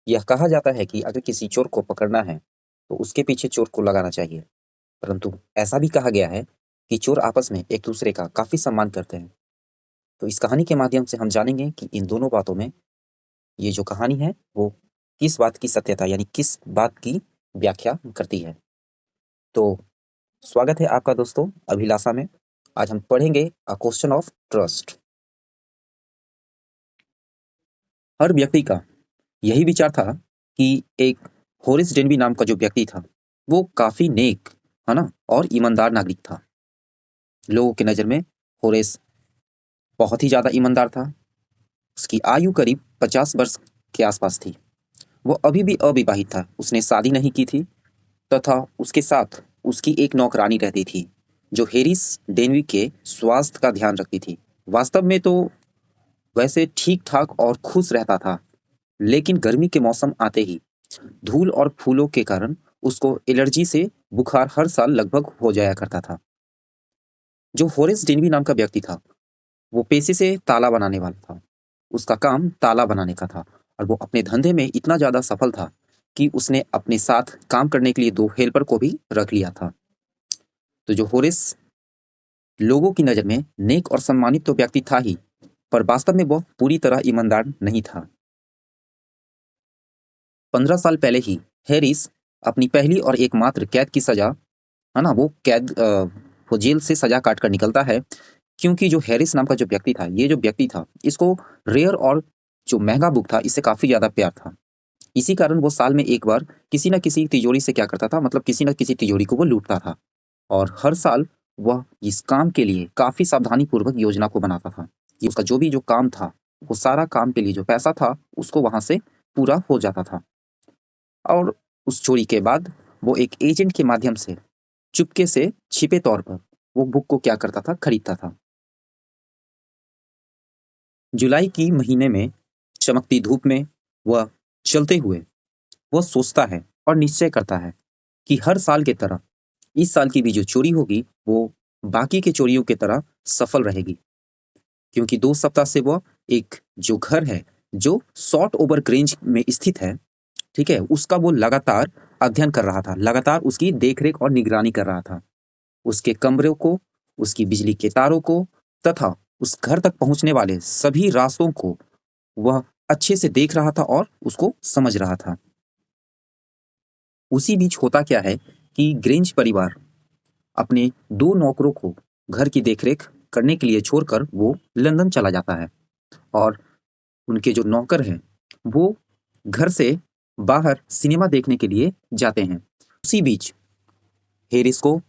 यह कहा जाता है कि अगर किसी चोर को पकड़ना है तो उसके पीछे चोर को लगाना चाहिए, परंतु ऐसा भी कहा गया है कि चोर आपस में एक दूसरे का काफी सम्मान करते हैं। तो इस कहानी के माध्यम से हम जानेंगे कि इन दोनों बातों में ये जो कहानी है वो किस बात की सत्यता यानी किस बात की व्याख्या करती है। तो स्वागत है आपका दोस्तों अभिलाषा में। आज हम पढ़ेंगे अ क्वेश्चन ऑफ ट्रस्ट। हर व्यक्ति का यही विचार था कि एक होरेस डेनबी नाम का जो व्यक्ति था वो काफी नेक है ना और ईमानदार नागरिक था। लोगों की नजर में होरेस बहुत ही ज्यादा ईमानदार था। उसकी आयु करीब 50 वर्ष के आसपास थी। वो अभी भी अविवाहित था, उसने शादी नहीं की थी तथा उसके साथ उसकी एक नौकरानी रहती थी जो हेरिस डेनवी के स्वास्थ्य का ध्यान रखती थी। वास्तव में तो वैसे ठीक ठाक और खुश रहता था, लेकिन गर्मी के मौसम आते ही धूल और फूलों के कारण उसको एलर्जी से बुखार हर साल लगभग हो जाया करता था। जो होरेस डेनवी नाम का व्यक्ति था वो पेशे से ताला बनाने वाला था। उसका काम ताला बनाने का था और वो अपने धंधे में इतना ज़्यादा सफल था कि उसने अपने साथ काम करने के लिए 2 हेल्पर को भी रख लिया था। तो जो होरेस लोगों की नज़र में नेक और सम्मानित तो व्यक्ति था ही, पर वास्तव में वह पूरी तरह ईमानदार नहीं था। 15 साल पहले ही हैरिस अपनी पहली और एकमात्र कैद की सज़ा है ना, वो जेल से सज़ा काट कर निकलता है, क्योंकि जो हैरिस नाम का जो व्यक्ति था, ये जो व्यक्ति था, इसको रेयर और जो महँगा बुक था, इससे काफ़ी ज़्यादा प्यार था। इसी कारण वो साल में एक बार किसी न किसी तिजोरी से क्या करता था, मतलब किसी न किसी तिजोरी को वो लूटता था और हर साल वह इस काम के लिए काफ़ी सावधानीपूर्वक योजना को बनाता था कि उसका जो भी जो काम था, वो सारा काम के लिए जो पैसा था, उसको वहाँ से पूरा हो जाता था। और उस चोरी के बाद वो एक एजेंट के माध्यम से चुपके से छिपे तौर पर वो बुक को क्या करता था, खरीदता था। जुलाई की महीने में चमकती धूप में वह चलते हुए वह सोचता है और निश्चय करता है कि हर साल की तरह इस साल की भी जो चोरी होगी वो बाकी के चोरियों की तरह सफल रहेगी, क्योंकि 2 सप्ताह से वह एक जो घर है जो सॉर्ट ओवर ग्रेंज में स्थित है, ठीक है, उसका वो लगातार अध्ययन कर रहा था, लगातार उसकी देखरेख और निगरानी कर रहा था। उसके कमरों को, उसकी बिजली के तारों को तथा उस घर तक पहुंचने वाले सभी रास्तों को वह अच्छे से देख रहा था और उसको समझ रहा था। उसी बीच होता क्या है कि ग्रेंज परिवार अपने 2 नौकरों को घर की देखरेख करने के लिए छोड़कर वो लंदन चला जाता है और उनके जो नौकर हैं वो घर से बाहर सिनेमा देखने के लिए जाते हैं। उसी बीच हेरिस को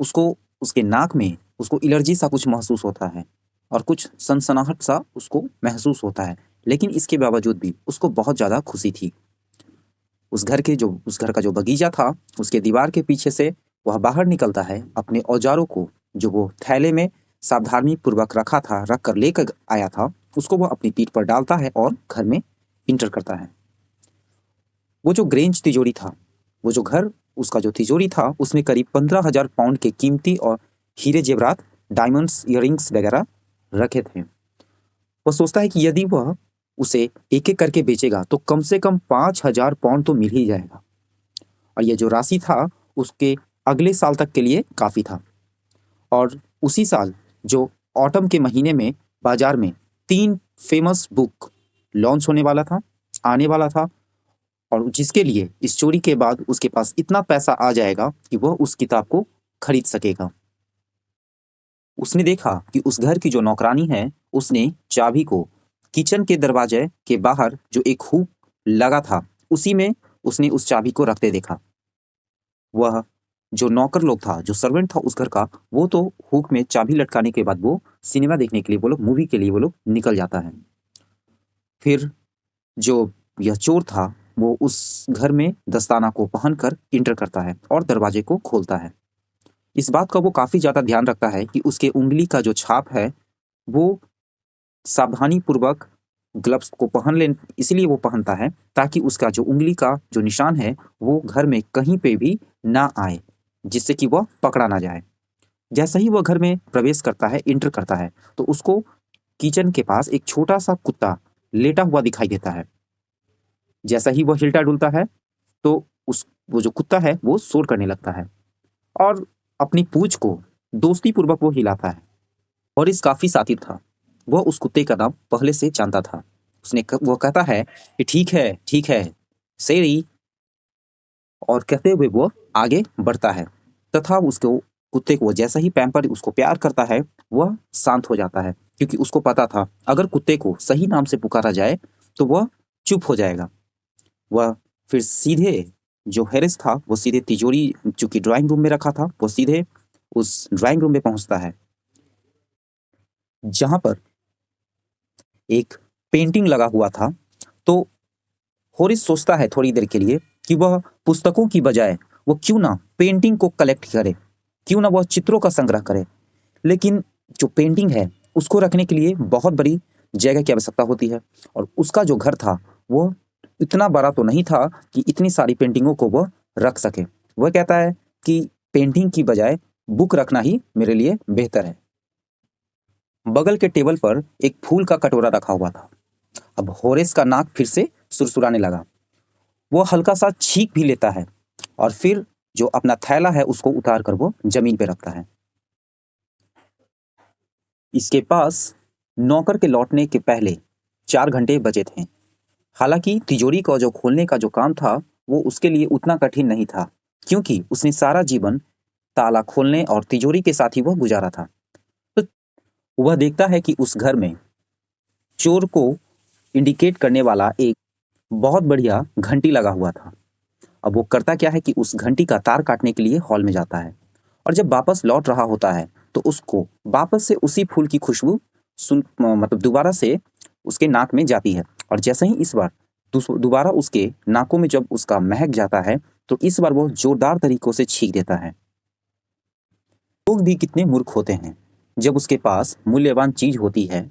उसको उसके नाक में उसको एलर्जी सा कुछ महसूस होता है और कुछ सनसनाहट सा उसको महसूस होता है, लेकिन इसके बावजूद भी उसको बहुत ज़्यादा खुशी थी। उस घर का जो बगीचा था, उसके दीवार के पीछे से वह बाहर निकलता है, अपने औजारों को जो वो थैले में सावधानी पूर्वक रखा था, रख कर लेकर आया था, उसको वह अपनी पीठ पर डालता है और घर में इंटर करता है। वो जो ग्रेंज तिजोरी था, वो जो घर उसका जो तिजोरी था, उसमें करीब 15,000 पाउंड के कीमती और हीरे जेवरात, डायमंड्स, इयररिंग्स वगैरह रखे थे। वह सोचता है कि यदि वह उसे एक-एक करके बेचेगा तो कम से कम 5,000 पाउंड तो मिल ही जाएगा और ये जो राशि था उसके अगले साल तक के लिए काफ़ी था। और उसी साल जो ऑटम के महीने में बाजार में 3 फेमस बुक लॉन्च होने वाला था, आने वाला था, और जिसके लिए इस चोरी के बाद उसके पास इतना पैसा आ जाएगा कि वह उस किताब को खरीद सकेगा। उसने देखा कि उस घर की जो नौकरानी है, उसने चाबी को किचन के दरवाजे के बाहर जो एक हुक लगा था, उसी में उसने उस चाबी को रखते देखा। वह जो नौकर लोग था, जो सर्वेंट था उस घर का, वो तो हुक में चाबी लटकाने के बाद वो सिनेमा देखने के लिए, वो लोग मूवी के लिए वो लोग निकल जाता है। फिर जो यह चोर था, वो उस घर में दस्ताना को पहनकर इंटर करता है और दरवाजे को खोलता है। इस बात का वो काफ़ी ज़्यादा ध्यान रखता है कि उसके उँगली का जो छाप है, वो सावधानीपूर्वक ग्लव्स को पहन ले, इसलिए वो पहनता है ताकि उसका जो उँगली का जो निशान है, वो घर में कहीं पे भी ना आए, जिससे कि वह पकड़ा ना जाए। जैसे ही वह घर में प्रवेश करता है, एंटर करता है, तो उसको किचन के पास एक छोटा सा कुत्ता लेटा हुआ दिखाई देता है। जैसा ही वह हिलता डुलता है, तो वो जो कुत्ता है वो शोर करने लगता है और अपनी पूंछ को दोस्ती पूर्वक वो हिलाता है। हॉरिस काफी साथी था। वह उस कुत्ते का नाम पहले से जानता था। वो कहता है कि ठीक है सेरी, और कहते हुए वो आगे बढ़ता है तथा उसको कुत्ते को जैसा ही पैम्पर उसको प्यार करता है, वह शांत हो जाता है, क्योंकि उसको पता था अगर कुत्ते को सही नाम से पुकारा जाए तो वह चुप हो जाएगा। वह फिर सीधे, जो हैरिस था वो सीधे तिजोरी चूंकि ड्राइंग रूम में रखा था, वो सीधे उस ड्राइंग रूम में पहुंचता है जहां पर एक पेंटिंग लगा हुआ था। तो हॉरिस सोचता है थोड़ी देर के लिए कि वह पुस्तकों की बजाय वो क्यों ना पेंटिंग को कलेक्ट करे, क्यों ना वह चित्रों का संग्रह करे। लेकिन जो पेंटिंग है उसको रखने के लिए बहुत बड़ी जगह की आवश्यकता होती है, और उसका जो घर था वो इतना बड़ा तो नहीं था कि इतनी सारी पेंटिंगों को वह रख सके। वह कहता है कि पेंटिंग की बजाय बुक रखना ही मेरे लिए बेहतर है। बगल के टेबल पर एक फूल का कटोरा रखा हुआ था। अब होरेस का नाक फिर से सुरसुराने लगा। वो हल्का सा छींक भी लेता है और फिर जो अपना थैला है उसको उतार कर वो जमीन पे रखता है। इसके पास नौकर के लौटने के पहले 4 घंटे बचे थे। हालांकि तिजोरी का जो खोलने का जो काम था वो उसके लिए उतना कठिन नहीं था, क्योंकि उसने सारा जीवन ताला खोलने और तिजोरी के साथ ही वह गुजारा था। तो वह देखता है कि उस घर में चोर को इंडिकेट करने वाला एक बहुत बढ़िया घंटी लगा हुआ था। अब वो करता क्या है कि उस घंटी का तार काटने के लिए हॉल में जाता है, और जब वापस लौट रहा होता है तो उसको वापस से उसी फूल की खुशबू मतलब दोबारा से उसके नाक में जाती है। और जैसे ही इस बार दोबारा उसके नाकों में जब उसका महक जाता है तो इस बार वो जोरदार तरीकों से छींक देता है। लोग भी कितने मूर्ख होते हैं जब उसके पास मूल्यवान चीज होती है,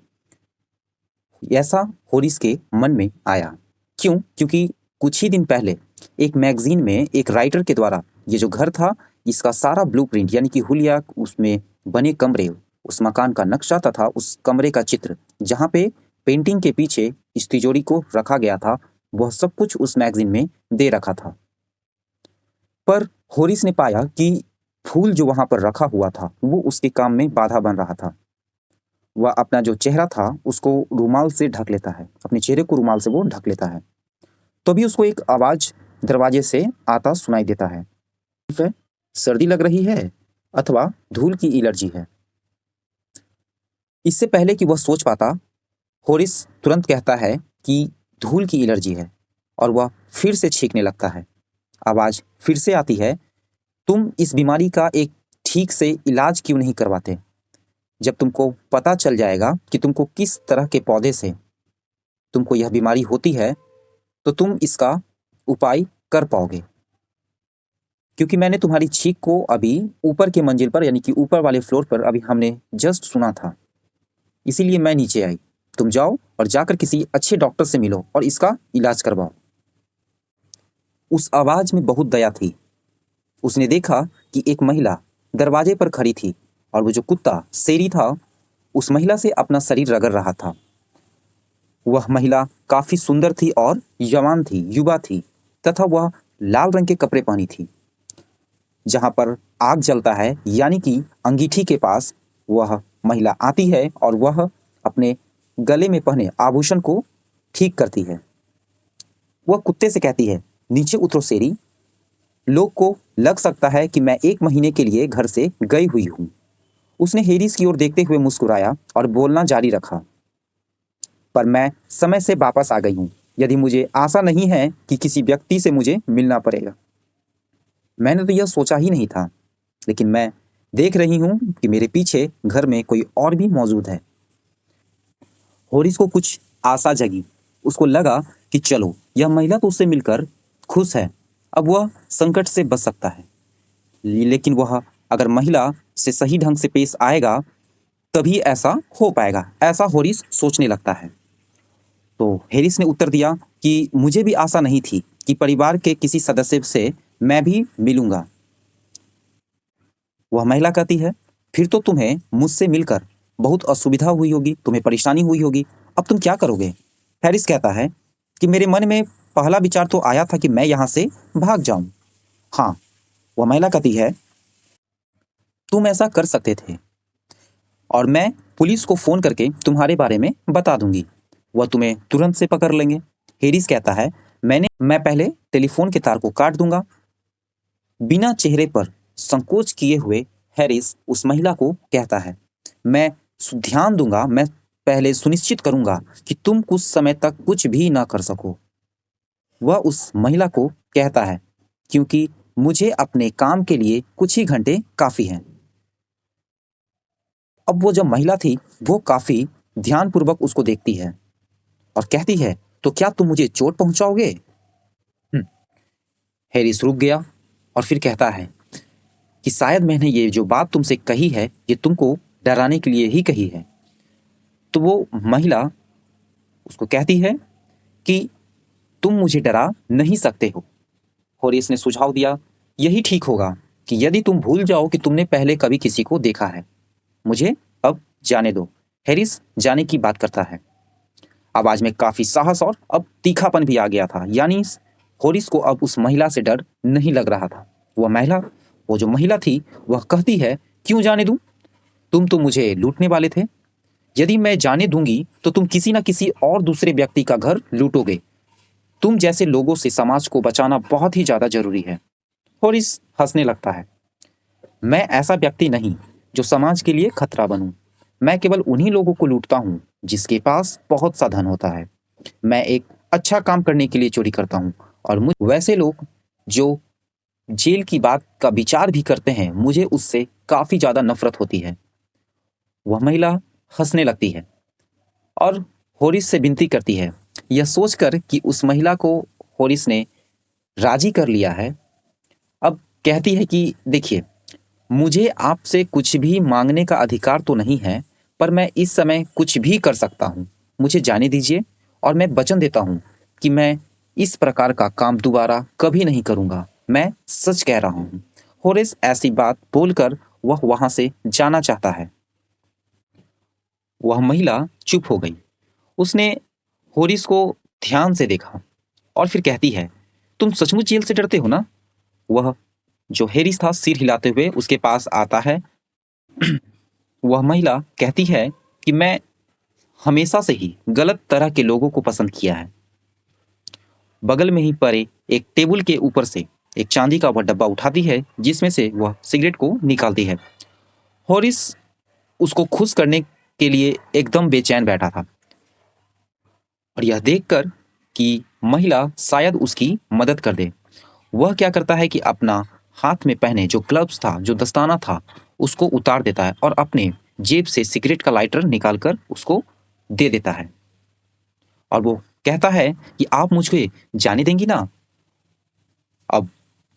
ऐसा होरिस के मन में आया। क्यों? क्योंकि कुछ ही दिन पहले एक मैगजीन में एक राइटर के द्वारा ये जो घर था इसका सारा ब्लूप्रिंट यानी कि हुलिया, उसमें बने कमरे, उस मकान का नक्शा तथा उस कमरे का चित्र जहाँ पे पेंटिंग के पीछे इस तिजोरी को रखा गया था, वह सब कुछ उस मैगजीन में दे रखा था। पर होरिस ने पाया कि फूल जो वहां पर रखा हुआ था वो उसके काम में बाधा बन रहा था। वह अपना जो चेहरा था उसको रुमाल से ढक लेता है, अपने चेहरे को रुमाल से वो ढक लेता है। तभी उसको एक आवाज दरवाजे से आता सुनाई देता है। सर्दी लग रही है अथवा धूल की एलर्जी है। इससे पहले कि वह सोच पाता, होरिस तुरंत कहता है कि धूल की एलर्जी है, और वह फिर से छींकने लगता है। आवाज फिर से आती है, तुम इस बीमारी का एक ठीक से इलाज क्यों नहीं करवाते? जब तुमको पता चल जाएगा कि तुमको किस तरह के पौधे से तुमको यह बीमारी होती है तो तुम इसका उपाय कर पाओगे। क्योंकि मैंने तुम्हारी छींक को अभी ऊपर के मंजिल पर यानी कि ऊपर वाले फ्लोर पर अभी हमने जस्ट सुना था, इसीलिए मैं नीचे आई। तुम जाओ और जाकर किसी अच्छे डॉक्टर से मिलो और इसका इलाज करवाओ। उस आवाज में बहुत दया थी। उसने देखा कि एक महिला दरवाजे पर खड़ी थी और वो जो कुत्ता सेरी था उस महिला से अपना शरीर रगड़ रहा था। वह महिला काफी सुंदर थी और जवान थी, युवा थी, तथा वह लाल रंग के कपड़े पहनी थी। जहां पर आग जलता है यानी कि अंगीठी के पास वह महिला आती है और वह अपने गले में पहने आभूषण को ठीक करती है। वह कुत्ते से कहती है, नीचे उतरो सेरी, लोग को लग सकता है कि मैं 1 महीने के लिए घर से गई हुई हूं। उसने हैरिस की ओर देखते हुए मुस्कुराया और बोलना जारी रखा, पर मैं समय से वापस आ गई हूं। यदि मुझे आशा नहीं है कि किसी व्यक्ति से मुझे मिलना पड़ेगा। मैंने तो यह सोचा ही नहीं था, लेकिन मैं देख रही हूं कि मेरे पीछे घर में कोई और भी मौजूद है। होरिस को कुछ आशा जगी। उसको लगा कि चलो, यह महिला तो उससे मिलकर खुश है, अब वह संकट से बच सकता है। लेकिन वह अगर महिला से सही ढंग से पेश आएगा तभी ऐसा हो पाएगा, ऐसा होरिस सोचने लगता है। तो हैरिस ने उत्तर दिया कि मुझे भी आशा नहीं थी कि परिवार के किसी सदस्य से मैं भी मिलूंगा। वह महिला कहती है, फिर तो तुम्हें मुझसे मिलकर बहुत असुविधा हुई होगी, तुम्हें परेशानी हुई होगी। अब तुम क्या करोगे? हैरिस कहता है कि मेरे मन में पहला विचार तो आया था कि मैं यहाँ से भाग जाऊं। हाँ, वह महिला कहती है, तुम ऐसा कर सकते थे और मैं पुलिस को फ़ोन करके तुम्हारे बारे में बता दूंगी, वह तुम्हें तुरंत से पकड़ लेंगे। हैरिस कहता है, मैं पहले टेलीफोन के तार को काट दूंगा। बिना चेहरे पर संकोच किए हुए हैरिस उस महिला को कहता है, मैं ध्यान दूंगा, मैं पहले सुनिश्चित करूंगा कि तुम कुछ समय तक कुछ भी ना कर सको। वह उस महिला को कहता है, क्योंकि मुझे अपने काम के लिए कुछ ही घंटे काफ़ी हैं। अब वो जो महिला थी वो काफ़ी ध्यानपूर्वक उसको देखती है और कहती है, तो क्या तुम मुझे चोट पहुंचाओगे? हैरिस रुक गया और फिर कहता है कि शायद मैंने ये जो बात तुमसे कही है ये तुमको डराने के लिए ही कही है। तो वो महिला उसको कहती है कि तुम मुझे डरा नहीं सकते हो। हैरिस ने सुझाव दिया, यही ठीक होगा कि यदि तुम भूल जाओ कि तुमने पहले कभी किसी को देखा है। मुझे अब जाने दो। हैरिस जाने की बात करता है। आवाज में काफी साहस और अब तीखापन भी आ गया था, यानी हैरिस को अब उस महिला से डर नहीं लग रहा था। वो जो महिला थी वह कहती है, क्यों जाने दूं? तुम तो मुझे लूटने वाले थे। यदि मैं जाने दूंगी तो तुम किसी न किसी और दूसरे व्यक्ति का घर लूटोगे। तुम जैसे लोगों से समाज को बचाना बहुत ही ज्यादा जरूरी है। हैरिस हंसने लगता है। मैं ऐसा व्यक्ति नहीं जो समाज के लिए खतरा बनूं। मैं केवल उन्हीं लोगों को लूटता हूं जिसके पास बहुत सा धन होता है। मैं एक अच्छा काम करने के लिए चोरी करता हूं और मुझे वैसे लोग जो जेल की बात का विचार भी करते हैं, मुझे उससे काफी ज्यादा नफरत होती है। वह महिला हंसने लगती है और हैरिस से विनती करती है। यह सोचकर कि उस महिला को हैरिस ने राजी कर लिया है, अब कहती है कि देखिए, मुझे आपसे कुछ भी मांगने का अधिकार तो नहीं है, पर मैं इस समय कुछ भी कर सकता हूँ। मुझे जाने दीजिए और मैं वचन देता हूँ कि मैं इस प्रकार का काम दोबारा कभी नहीं करूँगा। मैं सच कह रहा हूँ। हैरिस ऐसी बात बोलकर वह वहाँ से जाना चाहता है। वह महिला चुप हो गई। उसने हैरिस को ध्यान से देखा और फिर कहती है, तुम सचमुच जेल से डरते हो ना? वह जो हैरिस था सिर हिलाते हुए उसके पास आता है। वह महिला कहती है कि मैं हमेशा से ही गलत तरह के लोगों को पसंद किया है। बगल में ही पड़े एक टेबल के ऊपर से एक चांदी का वह डब्बा उठाती है जिसमें से वह सिगरेट को निकालती है। हैरिस उसको खुश करने के लिए एकदम बेचैन बैठा था और यह देखकर कि महिला शायद उसकी मदद कर दे, वह क्या करता है कि अपना हाथ में पहने जो ग्लव्स था, जो दस्ताना था, उसको उतार देता है और अपने जेब से सिगरेट का लाइटर निकालकर उसको दे देता है और वो कहता है कि आप मुझे जाने देंगी ना? अब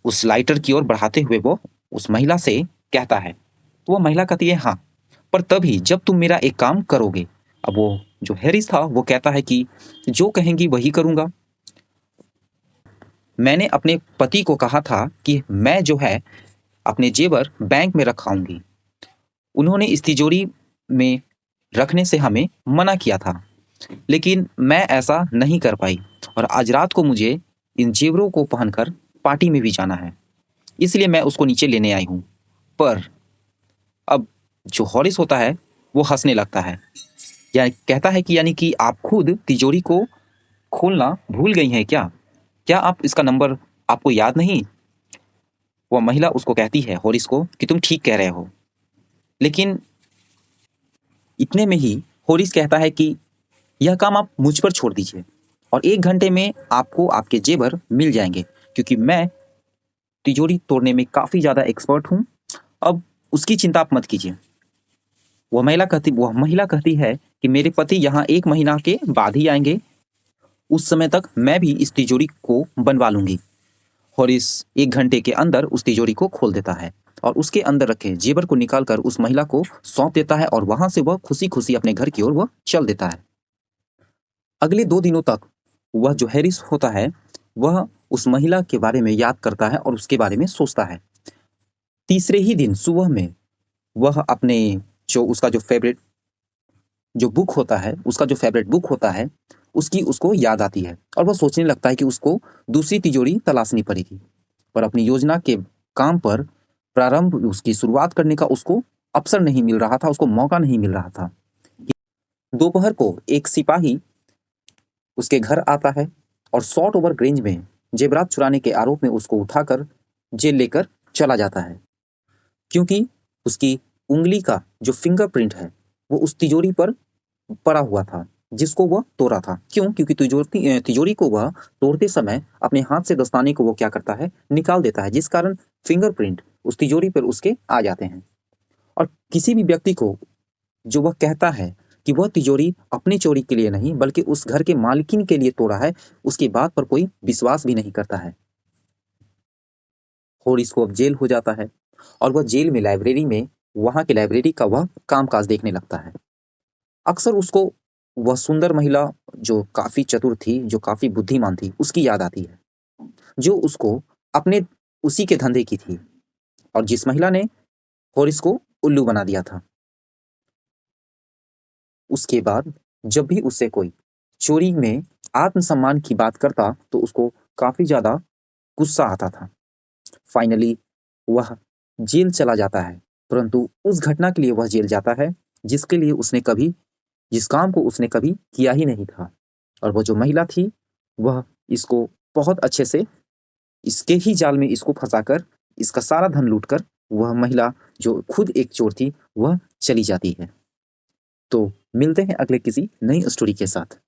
उस लाइटर की ओर बढ़ाते हुए वो उस महिला से कहता है। तो वो महिला कहती है, हाँ, पर तभी जब तुम मेरा एक काम करोगे। अब वो जो हैरिस था वो कहता है कि जो कहेंगी वही करूँगा। मैंने अपने पति को कहा था कि मैं जो है अपने जेवर बैंक में रखाऊंगी। उन्होंने इस तिजोरी में रखने से हमें मना किया था, लेकिन मैं ऐसा नहीं कर पाई और आज रात को मुझे इन जेवरों को पहनकर पार्टी में भी जाना है, इसलिए मैं उसको नीचे लेने आई हूँ। पर अब जो हैरिस होता है वो हंसने लगता है, या कहता है कि यानी कि आप खुद तिजोरी को खोलना भूल गई हैं क्या? क्या आप इसका नंबर आपको याद नहीं? वह महिला उसको कहती है हैरिस को कि तुम ठीक कह रहे हो, लेकिन इतने में ही हैरिस कहता है कि यह काम आप मुझ पर छोड़ दीजिए और 1 घंटे में आपको आपके जेवर मिल जाएंगे, क्योंकि मैं तिजोरी तोड़ने में काफ़ी ज़्यादा एक्सपर्ट हूँ। अब उसकी चिंता आप मत कीजिए। वह महिला कहती है कि मेरे पति यहाँ 1 महीना के बाद ही आएंगे, उस समय तक मैं भी इस तिजोरी को बनवा लूंगी। हैरिस 1 घंटे के अंदर उस तिजोरी को खोल देता है और उसके अंदर रखे जेवर को निकालकर उस महिला को सौंप देता है और वहां से वह खुशी खुशी अपने घर की ओर वह चल देता है। अगले 2 दिनों तक वह जो हैरिस होता है वह उस महिला के बारे में याद करता है और उसके बारे में सोचता है। तीसरे ही दिन सुबह में वह अपने जो उसका जो फेवरेट जो बुक होता है, उसका जो फेवरेट बुक होता है, उसकी उसको याद आती है और वह सोचने लगता है कि उसको दूसरी तिजोरी तलाशनी पड़ेगी। पर अपनी योजना के काम पर प्रारंभ उसकी शुरुआत करने का उसको अवसर नहीं मिल रहा था, उसको मौका नहीं मिल रहा था। दोपहर को एक सिपाही उसके घर आता है और शॉर्ट ओवर रेंज में जेवरात चुराने के आरोप में उसको उठाकर जेल लेकर चला जाता है, क्योंकि उसकी उंगली का जो फिंगरप्रिंट है वो उस तिजोरी पर पड़ा हुआ था जिसको वह तोड़ा था। क्यों? क्योंकि तिजोरी को वह तोड़ते समय अपने हाथ से दस्ताने को वो क्या करता है, निकाल देता है, जिस कारण फिंगरप्रिंट उस तिजोरी पर उसके आ जाते हैं। और किसी भी व्यक्ति को जो वह कहता है कि वह तिजोरी अपनी चोरी के लिए नहीं बल्कि उस घर के मालकिन के लिए तोड़ा है, उसकी बात पर कोई विश्वास भी नहीं करता है। और इसको अब जेल हो जाता है और वह जेल में लाइब्रेरी में वहाँ के लाइब्रेरी का वह कामकाज देखने लगता है। अक्सर उसको वह सुंदर महिला जो काफ़ी चतुर थी, जो काफ़ी बुद्धिमान थी, उसकी याद आती है, जो उसको अपने उसी के धंधे की थी और जिस महिला ने होरिस को उल्लू बना दिया था। उसके बाद जब भी उससे कोई चोरी में आत्मसम्मान की बात करता तो उसको काफ़ी ज़्यादा गुस्सा आता था। फाइनली वह जेल चला जाता है, परंतु उस घटना के लिए वह जेल जाता है जिसके लिए उसने कभी जिस काम को उसने कभी किया ही नहीं था। और वो जो महिला थी वह इसको बहुत अच्छे से इसके ही जाल में इसको फंसाकर इसका सारा धन लूटकर वह महिला जो खुद एक चोर थी वह चली जाती है। तो मिलते हैं अगले किसी नई स्टोरी के साथ।